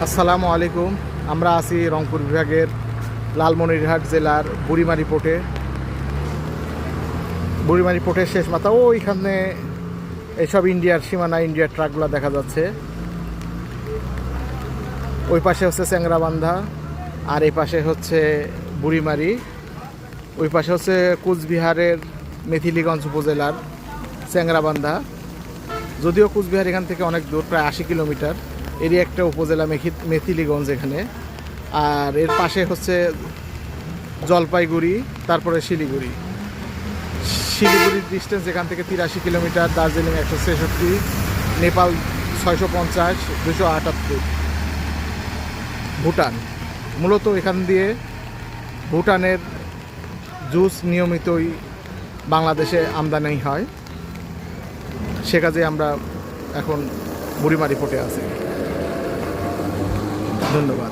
আসসালামু আলাইকুম। আমরা আছি রংপুর বিভাগের লালমনিরহাট জেলার বুড়িমারি পোর্টের শেষ মাথা। ওইখানে এইসব ইন্ডিয়ার সীমানা, ইন্ডিয়ার ট্রাকগুলো দেখা যাচ্ছে। ওই পাশে হচ্ছে চ্যাংরাবান্ধা, আর এই পাশে হচ্ছে বুড়িমারি। ওই পাশে হচ্ছে কুচবিহারের মেথিলিগঞ্জ উপজেলার চ্যাংরাবান্ধা। যদিও কুচবিহার এখান থেকে অনেক দূর, প্রায় 80 কিলোমিটার। এরই একটা উপজেলা মেথিলিগঞ্জ এখানে। আর এর পাশে হচ্ছে জলপাইগুড়ি, তারপরে শিলিগুড়ির ডিস্টেন্স এখান থেকে 83 কিলোমিটার, দার্জিলিং 163, নেপাল 650, 278, ভুটান। মূলত এখান দিয়ে ভুটানের জুস নিয়মিতই বাংলাদেশে আমদানি হয়। সে কাজে আমরা এখন বুড়িমারি পোর্টে আছি। ধন্যবাদ।